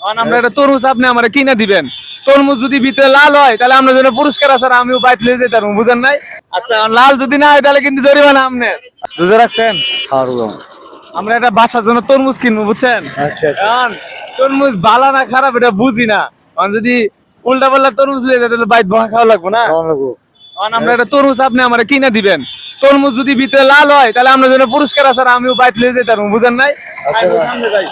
আমরা একটা তরমুজ আপনি আমারে কিনে দিবেন। তরমুজ যদি ভিতরে লাল হয় তাহলে আমরা জন্য পুরস্কার আছে, আর আমিও বাইট লিয়ে যেতে পারবো, বুঝেন নাই? আচ্ছা লাল যদি না হয় তাহলে কিন্তু জরিমানা আপনি বুঝে রাখছেন। আমরা একটা বাসার জন্য তরমুজ কিনবো, বুঝছেন? এখন তরমুজ ভালো না খারাপ এটা বুঝি না, কারণ যদি উল্টা পাল্টা তরমুজ লিয়ে যায় তাহলে বাইট বকা খাওয়া লাগবো না। কারণ আমরা একটা তরমুজ আপনি আমারে কিনে দিবেন। তরমুজ যদি ভিতরে লাল হয় তাহলে আমরা জন্য পুরস্কার আছে, আর আমিও বাইট লিয়ে যেতে পারবো, বুঝেন নাই? সামনে যাই।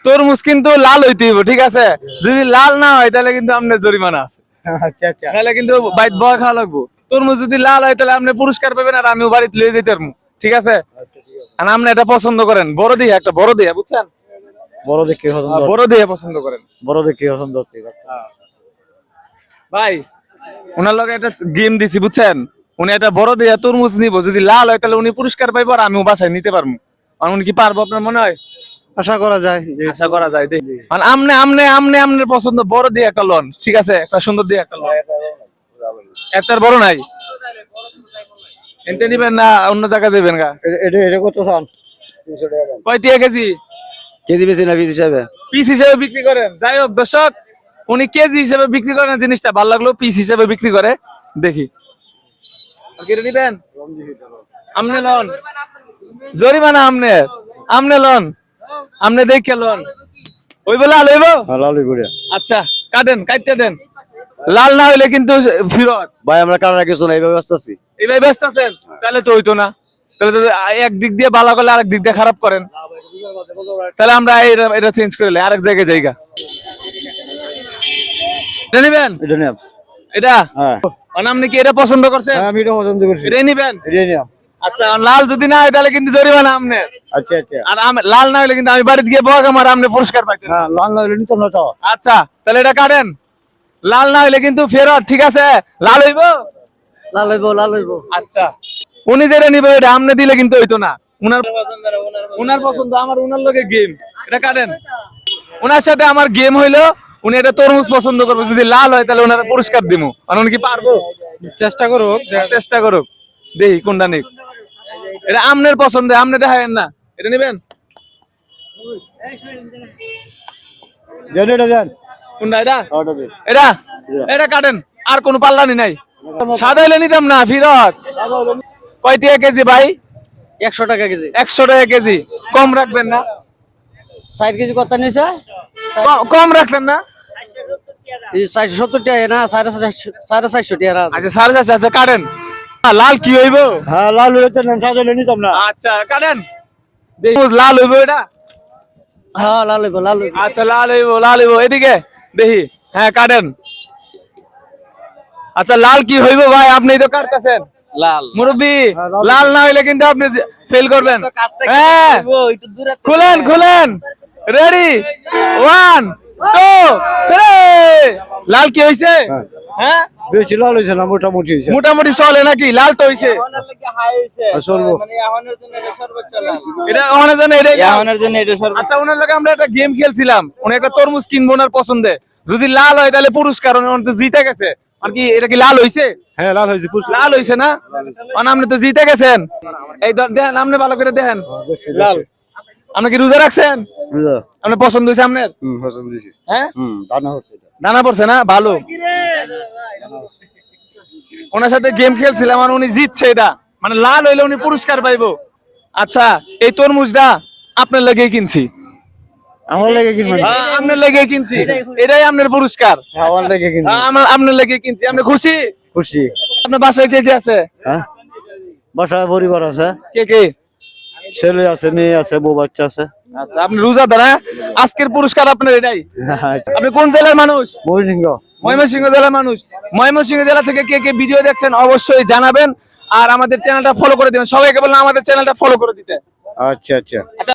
তরমুজ কিন্তু লাল হইতে হইব, ঠিক আছে? যদি লাল না হয় তাহলে কিন্তু আপনার জরিমানা আছে, তাহলে কিন্তু বাইট বকা খাওয়া লাগবো। তরমুজ যদি লাল হয় তাহলে আপনি পুরস্কার পাবেন, আর আমিও বাড়িতে লিয়ে যেতে পারবো, ঠিক আছে? আর আপনি এটা পছন্দ করেন বড় দিয়ে, একটা বড় দিয়ে, বুঝছেন? বড় দেখে পছন্দ, বড় দিয়ে পছন্দ করেন বড় দেখে পছন্দ হচ্ছে। ভাই। ওনার লগে একটা গেম দিছি, বুঝছেন? উনি একটা বড় দিয়ে তরমুজ নিব, যদি লাল হয় তাহলে উনি পুরস্কার পাইবো, আর আমিও বাসায় নিতে পারবো। আর উনি কি পারবো আপনার মনে হয়? আশা করা যায়, আশা করা যায়। আমনে আমনে আমনে আমনের পছন্দ বড় দিয়ে একটা লন, ঠিক আছে? একটা সুন্দর দিয়ে একটা লন। এত বড় নাই, এনতে নিবেন না অন্য জায়গায় যাবেন গা? এটা কত চান? কয় টাকা কেজি? কেজি বেশি না পিস হিসাবে? পিস হিসেবে বিক্রি করেন। যাই হোক দর্শক, উনি কেজি হিসেবে বিক্রি করেন, জিনিসটা ভালো লাগলো। পিস হিসেবে বিক্রি করে, দেখি কেটে নিবেন। আমনে লন, জরিমানা আমনে, আমনে লন, আমনে দেখে লন। ওই বলে লাল হইব? লালই করে। আচ্ছা কাটেন, কাটতে দেন। লাল না হইলে কিন্তু ফিরত। ভাই আমরা কারণ কিছু না, এইভাবে ব্যস্ত আছি। এইভাবে ব্যস্ত আছেন? তাহলে তো হইতো না। তাহলে তো একদিক দিয়ে ভালো করলে আরেক দিক দিয়ে খারাপ করেন। তাহলে আমরা এটা চেঞ্জ করে লাই, আরেক জায়গায় জায়গা। এটা নিবেন? এটা নিলাম। এটা হ্যাঁ, আপনি কি এটা পছন্দ করছেন? আমি এটা পছন্দ করছি। এটা নিবেন? এটা নিলাম। আচ্ছা লাল যদি না হয় তাহলে কিন্তু জরিমানা আপনি। আচ্ছা আচ্ছা। আর লাল না হলে কিন্তু আমি বাড়িতে গিয়ে বকা মার, আপনি পুরস্কার পাইতেন। হ্যাঁ, লাল না হলে নিতাম না তো। আচ্ছা তাহলে এটা কাটেন। লাল না হইলে কিন্তু ফেরত, ঠিক আছে? লাল হইব? লাল হইব, লাল হইব। আচ্ছা উনি যেটা নিবে এটা আমনে দিলে কিন্তু হইতো না। উনার পছন্দ, আমার উনার লগে গেম। এটা কাটেন। উনার সাথে আমার গেম হইলো, উনি এটা তরমুজ পছন্দ করবে, যদি লাল হয় তাহলে উনারা পুরস্কার দিমু। আর উনি কি পারবো? চেষ্টা করুক, চেষ্টা করুক, দেখি কোনটা নিক। এটা আমনের পছন্দ, আমনে দেখায়েন না। এটা নিবেন? দেন এটা দেন। কোনটা এটা? ওটা দেন। এটা এটা কাটেন। আর কোনো পাল্লানি নাই। সাদা হইলে নিতাম না, ফিরত। কয় টাকা কেজি ভাই? 100 টাকা কেজি। 100 টাকা কেজি। কম রাখবেন না? 60 কেজি কত নিছে? কম রাখবেন না? 470 টাকা না, 450 টাকা। আচ্ছা 450। আচ্ছা কাটেন। লাল কি হইব? হ্যাঁ, লাল হইলে তো নেন, সাদা হইলে নিতাম না। আচ্ছা কাটেন। লাল হইব এটা? হ্যাঁ, লাল হইব, লাল হইব। আচ্ছা লাল হইব, লাল হইব। এদিকে দেখি। হ্যাঁ কাটেন। আচ্ছা লাল কি হইব ভাই? আপনি তো কাটতেছেন। লাল মুরব্বি, লাল না হইলে কিন্তু আপনি ফেল করবেন। হ্যাঁ খুলেন খুলেন। রেডি, 1 2 3। লাল কি হইছে? হ্যাঁ বেশি লাল হইছে না, মোটামুটি হইছে। মোটামুটি চলে নাকি? লাল তো হইছে। চলবো। এটা ওনার জন্য আচ্ছা ওনার লগে আমরা একটা গেম খেলছিলাম। উনি একটা তরমুজ কিনবো ওনার পছন্দে, যদি লাল হয় তাহলে পুরস্কার। উনি তো জিতে গেছে। আর কি এটা কি লাল হইছে? হ্যাঁ, লাল হইছে। লাল হইছে না? আপনি তো জিতে গেছেন। এই দেখেন, আপনি ভালো করে দেখেন। লাল। আপনি কি রোজা রাখছেন? আপনার পছন্দ হয়েছে আপনার? পছন্দ হইছে। হ্যাঁ দানা হচ্ছে। দানা পড়ছে না? ভালো। ওনার সাথে গেম খেলছিলাম আর উনি জিতছে। এটা মানে লাল হইলে উনি পুরস্কার পাইবো। আচ্ছা এই তরমুজটা আপনার লেগে কিনছি। আমার লেগে কিনবেন? আপনার লেগে কিনছি, এটাই আপনার পুরস্কার। আমার লেগে কিনবেন? আপনার লেগে কিনছি। আপনি খুশি? খুশি। আপনার বাসায় কে কে আছে? হ্যাঁ, বাসায় পরিবার আছে। কে কে? ছেলে আছে, মেয়ে আছে, বউ বাচ্চা আছে। আচ্ছা আপনি রোজাদার? হ্যাঁ, আজকের পুরস্কার আপনার এটাই। আপনি কোন জেলার মানুষ? ময়মনসিংহ জেলার মানুষ। ময়মনসিংহ জেলা থেকে কে কে ভিডিও দেখছেন অবশ্যই জানাবেন, আর আমাদের চ্যানেলটা ফলো করে দিবেন। সবাইকে বললাম আমাদের চ্যানেলটা ফলো করে দিতে। আচ্ছা আচ্ছা।